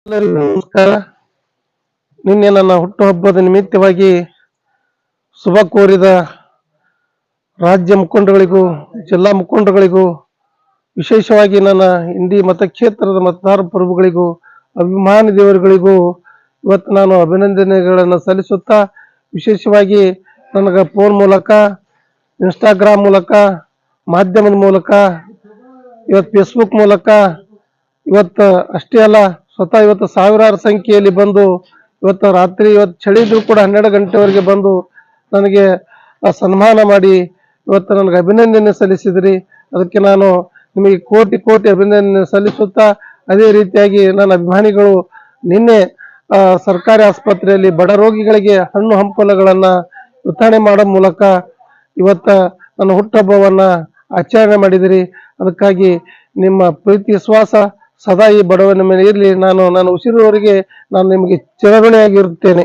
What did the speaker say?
ಎಲ್ಲರಿಗೂ ನಮಸ್ಕಾರ. ನಿನ್ನೆ ನನ್ನ ಹುಟ್ಟುಹಬ್ಬದ ನಿಮಿತ್ತವಾಗಿ ಶುಭ ಕೋರಿದ ರಾಜ್ಯ ಮುಖಂಡಗಳಿಗೂ ಜಿಲ್ಲಾ ಮುಖಂಡಗಳಿಗೂ ವಿಶೇಷವಾಗಿ ನನ್ನ ಇಂಡಿ ಮತಕ್ಷೇತ್ರದ ಮತದಾರ ಪ್ರಭುಗಳಿಗೂ ಅಭಿಮಾನಿ ದೇವರುಗಳಿಗೂ ಇವತ್ತು ನಾನು ಅಭಿನಂದನೆಗಳನ್ನು ಸಲ್ಲಿಸುತ್ತಾ, ವಿಶೇಷವಾಗಿ ನನಗೆ ಫೋನ್ ಮೂಲಕ, ಇನ್ಸ್ಟಾಗ್ರಾಮ್ ಮೂಲಕ, ಮಾಧ್ಯಮದ ಮೂಲಕ, ಇವತ್ತು ಫೇಸ್ಬುಕ್ ಮೂಲಕ, ಇವತ್ತು ಅಷ್ಟೇ ಅಲ್ಲ ಸ್ವತಃ ಇವತ್ತು ಸಾವಿರಾರು ಸಂಖ್ಯೆಯಲ್ಲಿ ಬಂದು ಇವತ್ತು ರಾತ್ರಿ ಇವತ್ತು ಚಳಿದ್ರು ಕೂಡ 12 ಗಂಟೆವರೆಗೆ ಬಂದು ನನಗೆ ಸನ್ಮಾನ ಮಾಡಿ ಇವತ್ತು ನನಗೆ ಅಭಿನಂದನೆ ಸಲ್ಲಿಸಿದ್ರಿ. ಅದಕ್ಕೆ ನಾನು ನಿಮಗೆ ಕೋಟಿ ಕೋಟಿ ಅಭಿನಂದನೆ ಸಲ್ಲಿಸುತ್ತಾ, ಅದೇ ರೀತಿಯಾಗಿ ನನ್ನ ಅಭಿಮಾನಿಗಳು ನಿನ್ನೆ ಸರ್ಕಾರಿ ಆಸ್ಪತ್ರೆಯಲ್ಲಿ ಬಡ ರೋಗಿಗಳಿಗೆ ಹಣ್ಣು ಹಂಪಲುಗಳನ್ನು ವಿತರಣೆ ಮಾಡೋ ಮೂಲಕ ಇವತ್ತ ನನ್ನ ಹುಟ್ಟುಹಬ್ಬವನ್ನು ಆಚರಣೆ ಮಾಡಿದಿರಿ. ಅದಕ್ಕಾಗಿ ನಿಮ್ಮ ಪ್ರೀತಿ ವಿಶ್ವಾಸ ಸದಾ ಈ ಬಡವನ ಮೇಲೆ ಇರಲಿ. ನಾನು ನನ್ನ ಉಸಿರುವವರೆಗೆ ನಾನು ನಿಮಗೆ ಚಿರಋಣಿಯಾಗಿರುತ್ತೇನೆ.